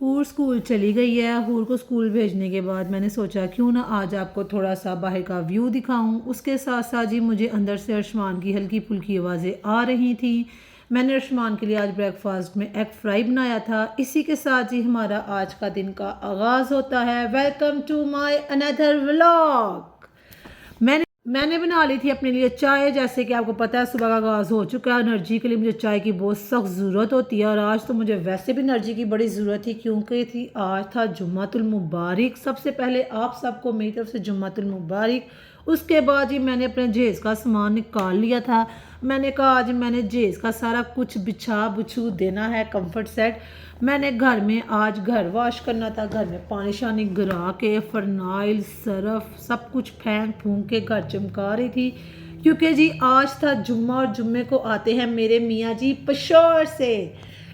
हूर स्कूल चली गई है। हूर को स्कूल भेजने के बाद मैंने सोचा क्यों ना आज आपको थोड़ा सा बाहर का व्यू दिखाऊं। उसके साथ साथ जी मुझे अंदर से अरशमान की हल्की फुल्की आवाज़ें आ रही थी। मैंने अरशमान के लिए आज ब्रेकफास्ट में एग फ्राई बनाया था। इसी के साथ जी हमारा आज का दिन का आगाज़ होता है। Welcome to my another vlog. मैंने बना ली थी अपने लिए चाय। जैसे कि आपको पता है सुबह का आगाज़ हो चुका है। एनर्जी के लिए मुझे चाय की बहुत सख्त ज़रूरत होती है और आज तो मुझे वैसे भी एनर्जी की बड़ी ज़रूरत थी क्योंकि थी आज था जुम्मतुल मुबारक। सबसे पहले आप सबको मेरी तरफ से जुम्मतुल मुबारक। उसके बाद जी मैंने अपने जहेज़ का सामान निकाल लिया था। मैंने कहा आज मैंने जहेज़ का सारा कुछ बिछा बुछू देना है कंफर्ट सेट। मैंने घर में आज घर वॉश करना था। घर में पानी शानी गिरा के फरनाइल सरफ सब कुछ फेंक फूंक के घर चमका रही थी क्योंकि जी आज था जुम्मा और जुम्मे को आते हैं मेरे मियाँ जी पशोर से।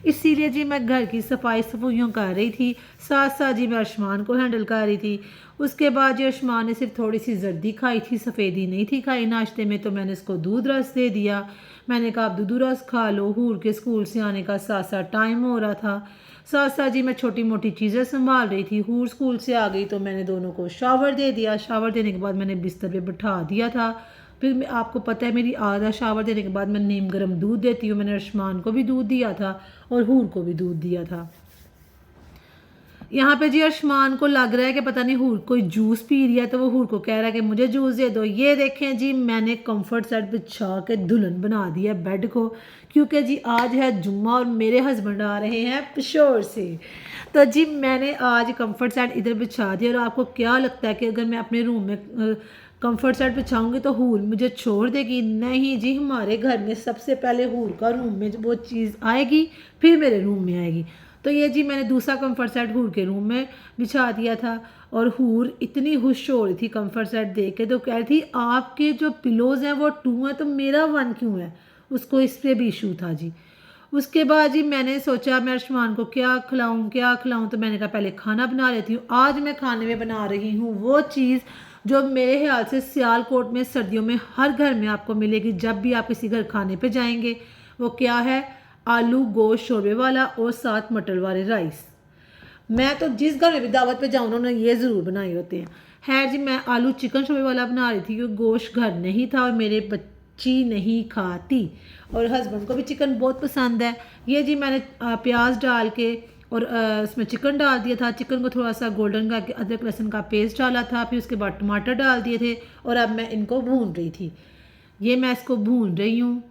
इसीलिए जी मैं घर की सफाई सफाइयों कर रही थी। साथ साथ जी मैं आसमान को हैंडल कर रही थी। उसके बाद जी आसमान ने सिर्फ थोड़ी सी जर्दी खाई थी, सफ़ेदी नहीं थी खाई नाश्ते में, तो मैंने इसको दूध रस दे दिया। मैंने कहा आप दूध रस खा लो। हूर के स्कूल से आने का साथ साथ टाइम हो रहा था। साथ साथ जी मैं छोटी मोटी चीज़ें संभाल रही थी। हूर स्कूल से आ गई तो मैंने दोनों को शावर दे दिया। शावर देने के बाद मैंने बिस्तर पे बिठा दिया था। फिर आपको पता है मेरी आदत शावर देने के बाद मैं नीम गर्म दूध देती हूँ। मैंने आसमान को भी दूध दिया था और हूर को भी दूध दिया था। यहाँ पे जी आसमान को लग रहा है कि पता नहीं हूर कोई जूस पी रही है तो वो हूर को कह रहा है कि मुझे जूस दे दो। ये देखें जी मैंने कंफर्ट सेट बिछा के दुल्हन बना दिया बेड को क्योंकि जी आज है जुम्मा और मेरे हस्बैंड आ रहे हैं पिशोर से। तो जी मैंने आज कंफर्ट सेट इधर बिछा दिया। और आपको क्या लगता है कि अगर मैं अपने रूम में कंफर्ट सेट बिछाऊंगी तो हूर मुझे छोड़ देगी? नहीं जी, हमारे घर में सबसे पहले हूर का रूम में वो चीज़ आएगी फिर मेरे रूम में आएगी। तो ये जी मैंने दूसरा कंफर्ट सेट हूर के रूम में बिछा दिया था। और हूर इतनी खुश हो रही थी कंफर्ट सेट देख के, तो कह रही थी आपके जो पिलोज़ हैं वो 2 हैं तो मेरा 1 क्यों है? उसको इस पर भी इशू था जी। उसके बाद जी मैंने सोचा मैं आसमान को क्या खिलाऊं, तो मैंने कहा पहले खाना बना लेती हूँ। आज मैं खाने में बना रही हूँ वो चीज़ जो मेरे ख्याल से सियालकोट में सर्दियों में हर घर में आपको मिलेगी जब भी आप किसी घर खाने पे जाएंगे। वो क्या है? आलू गोश्त शोरबे वाला और साथ मटर वाले राइस। मैं तो जिस घर में भी दावत पे जाऊँ उन्होंने ये ज़रूर बनाए होते हैं। खैर जी मैं आलू चिकन शोरबे वाला बना रही थी क्योंकि गोश्त घर नहीं था और मेरे बच्ची नहीं खाती और हस्बैंड को भी चिकन बहुत पसंद है। ये जी मैंने प्याज डाल के और उसमें चिकन डाल दिया था। चिकन को थोड़ा सा गोल्डन करके अदरक लहसुन का पेस्ट डाला था। फिर उसके बाद टमाटर डाल दिए थे और अब मैं इनको भून रही थी। ये मैं इसको भून रही हूँ।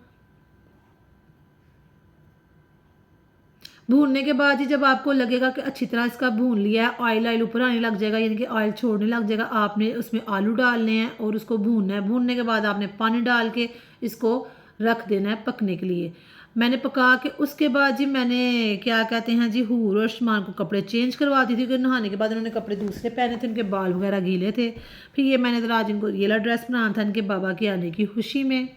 भूनने के बाद ही जब आपको लगेगा कि अच्छी तरह इसका भून लिया है, ऑयल ऑयल ऊपर आने लग जाएगा यानी कि ऑयल छोड़ने लग जाएगा, आपने उसमें आलू डालने हैं और उसको भूनना है। भूनने के बाद आपने पानी डाल के इसको रख देना है पकने के लिए। मैंने पका के उसके बाद जी मैंने क्या कहते हैं जी हूर और शमान को कपड़े चेंज करवा दी थी क्योंकि नहाने के बाद उन्होंने कपड़े दूसरे पहने थे, उनके बाल वगैरह गीले थे। फिर ये मैंने तो आज इनको ये ड्रेस बनाना था इनके बाबा के आने की खुशी में।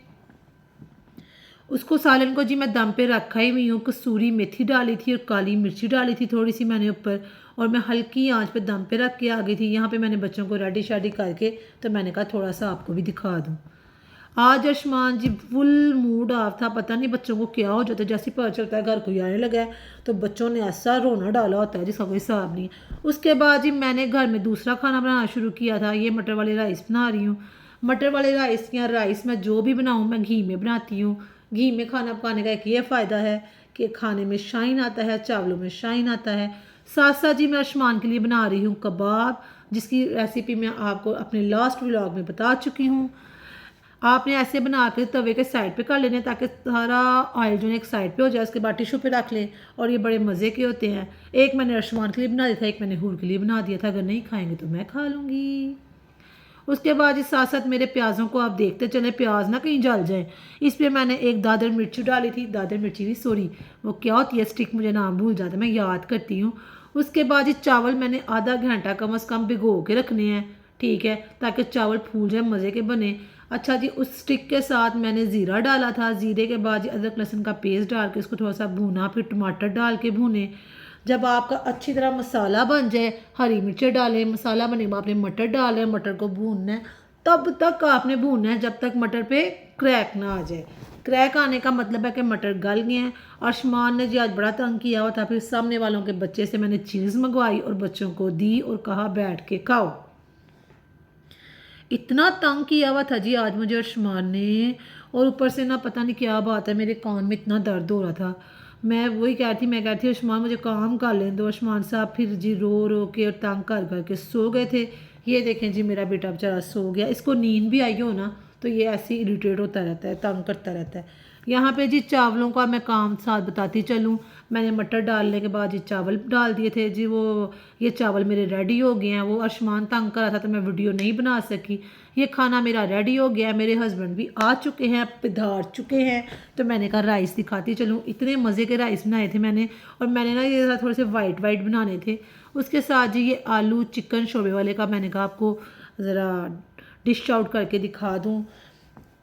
उसको सालन को जी मैं दम पे रखा ही हुई हूँ। कसूरी मेथी डाली थी और काली मिर्ची डाली थी थोड़ी सी मैंने ऊपर, और मैं हल्की आंच पे दम पे रख के आ गई थी। यहाँ पे मैंने बच्चों को रेडी शादी करके तो मैंने कहा थोड़ा सा आपको भी दिखा दूँ। आज आसमान जी फुल मूड ऑफ था। पता नहीं बच्चों को क्या हो जाता है, जैसे पता चलता है घर कोई आने लगा है तो बच्चों ने ऐसा रोना डाला होता है जिसका कोई हिसाब नहीं है। उसके बाद जी मैंने घर में दूसरा खाना बनाना शुरू किया था। ये मटर वाले राइस बना रही हूँ। मटर वाले राइस या राइस मैं जो भी बनाऊँ मैं घी में बनाती हूँ। घी में खाना पकाने का एक ये फ़ायदा है कि खाने में शाइन आता है, चावलों में शाइन आता है। साथ साथ जी मैं आसमान के लिए बना रही हूँ कबाब, जिसकी रेसिपी मैं आपको अपने लास्ट व्लॉग में बता चुकी हूँ। आपने ऐसे बना के तवे के साइड पे कर लेने ताकि सारा ऑयल जो है एक साइड पे हो जाए, उसके बाद टिश्यू पे रख लें और ये बड़े मज़े के होते हैं। एक मैंने आसमान के लिए बना दिया था, एक मैंने हूर के लिए बना दिया था। अगर नहीं खाएंगे तो मैं खा लूँगी। उसके बाद इस साथ साथ मेरे प्याज़ों को आप देखते चले प्याज ना कहीं जल जाए। इस पर मैंने एक दादर मिर्ची डाली थी, दादर मिर्ची नहीं सॉरी वो क्या होती है स्टिक, मुझे नाम भूल जाता है, मैं याद करती हूँ। उसके बाद ये चावल मैंने आधा घंटा कम अज़ कम भिगो के रखने हैं, ठीक है, ताकि चावल फूल जाए मज़े के बने। अच्छा जी उस स्टिक के साथ मैंने ज़ीरा डाला था। ज़ीरे के बाद अदरक लहसुन का पेस्ट डाल के उसको थोड़ा सा भूना, फिर टमाटर डाल के भूने। जब आपका अच्छी तरह मसाला बन जाए, हरी मिर्चें डालें, मसाला बने बाद आपने मटर डाले, मटर को भूनना है। तब तक आपने भूनना है जब तक मटर पे क्रैक ना आ जाए। क्रैक आने का मतलब है कि मटर गल गए हैं। अर्शमान ने जी आज बड़ा तंग किया हुआ था। फिर सामने वालों के बच्चे से मैंने चीज़ मंगवाई और बच्चों को दी और कहा बैठ के खाओ। इतना तंग किया हुआ था जी आज मुझे अर्शमान ने। और ऊपर से ना पता नहीं क्या बात है, मेरे कान में इतना दर्द हो रहा था। मैं वही कह रही थी, मैं कह रही थी अर्शमान मुझे काम कर लें दो। अर्शमान साहब फिर जी रो रो के और तंग कर कर के सो गए थे। ये देखें जी मेरा बेटा बेचारा सो गया। इसको नींद भी आई हो ना तो ये ऐसे ही इरिटेट होता रहता है, तंग करता रहता है। यहाँ पे जी चावलों का मैं काम साथ बताती चलूँ। मैंने मटर डालने के बाद जी चावल डाल दिए थे जी। ये चावल मेरे रेडी हो गए हैं। वो अर्शमान तंग कर रहा था तो मैं वीडियो नहीं बना सकी। ये खाना मेरा रेडी हो गया है। मेरे हस्बैंड भी आ चुके हैं, पधार चुके हैं। तो मैंने कहा राइस दिखाती चलूँ। इतने मज़े के राइस बनाए थे मैंने। और मैंने ना ये थोड़े से वाइट वाइट बनाने थे। उसके साथ जी ये आलू चिकन शोरबे वाले का मैंने कहा आपको ज़रा डिश आउट करके दिखा दूँ।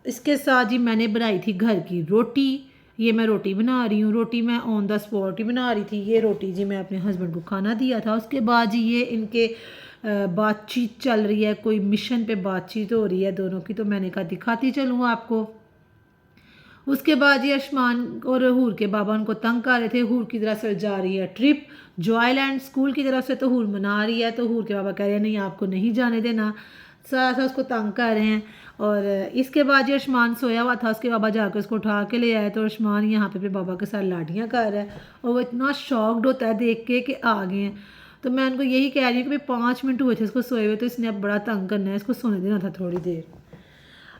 इसके साथ जी मैंने बनाई थी घर की रोटी। ये मैं रोटी बना रही हूँ। रोटी मैं ऑन द स्पॉट ही बना रही थी। ये रोटी जी मैं अपने हस्बैंड को खाना दिया था। उसके बाद जी ये इनके बातचीत चल रही है, कोई मिशन पे बातचीत हो रही है दोनों की। तो मैंने कहा दिखाती चलूँ आपको। उसके बाद ये आयुष्मान और हूर के बाबा उनको तंग कर रहे थे। हूर की तरफ से जा रही है ट्रिप जॉयलैंड स्कूल की तरफ से, तो हूर मना रही है। तो हूर के बाबा कह रहे हैं नहीं आपको नहीं जाने देना। साथ साथ उसको तंग कर रहे हैं। और इसके बाद ये आयुष्मान सोया हुआ था, उसके बाबा जाकर उसको उठा के ले आए। तो आयुष्मान यहाँ पे अपने बाबा के साथ लाडियाँ कर रहा है और वो इतना शॉक्ड होता है देख के कि आ गए हैं। तो मैं उनको यही कह रही हूँ कि भाई 5 मिनट हुए थे इसको सोए हुए, तो इसने अब बड़ा तंग करना है, इसको सोने देना था थोड़ी देर।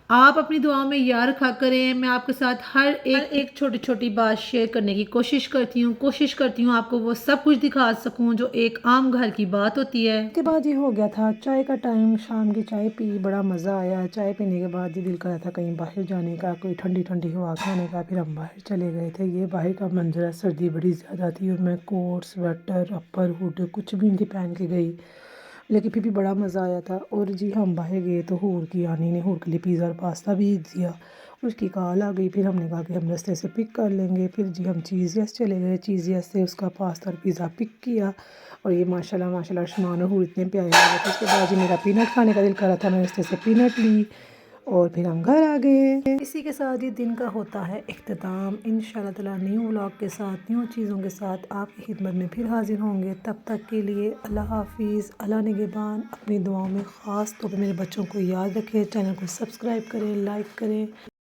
आप अपनी दुआओं में याद रखा करें। मैं आपके साथ हर एक छोटी छोटी बात शेयर करने की कोशिश करती हूँ आपको वो सब कुछ दिखा सकूँ जो एक आम घर की बात होती है। उसके बाद ये हो गया था चाय का टाइम। शाम की चाय पी, बड़ा मज़ा आया। चाय पीने के बाद ये दिल कर रहा था कहीं बाहर जाने का, कोई ठंडी ठंडी हवा खाने का। फिर हम बाहर चले गए थे। ये बाहर का मंजर है, सर्दी बड़ी ज़्यादा थी और मैं कोट स्वेटर अपर हुड कुछ भी नहीं पहन के गई, लेकिन फिर भी बड़ा मज़ा आया था। और जी हम बाहर गए तो हूर की आनी ने हूर के लिए पिज़्ज़ा और पास्ता भेज दिया। उसकी कॉल आ गई। फिर हमने कहा कि हम रास्ते से पिक कर लेंगे। फिर जी हम चीज़ यस चले गए। चीज़ यस से उसका पास्ता और पिज़्ज़ा पिक किया। और ये माशाल्लाह माशाल्लाह आयुष्मान और हूर इतने प्यारे लगे थे। उसके बाद जी मेरा पीनट खाने का दिल कर रहा था, मैं रास्ते से पीनट ली और फिर हम घर आ गए। इसी के साथ ये दिन का होता है इख्तिताम। इंशाल्लाह ताला न्यू व्लॉग के साथ, न्यू चीज़ों के साथ आपकी खिदमत में फिर हाजिर होंगे। तब तक के लिए अल्लाह हाफिज़, अल्लाह निगहबान। अपनी दुआओं में ख़ास तौर पर मेरे बच्चों को याद रखें। चैनल को सब्सक्राइब करें, लाइक करें।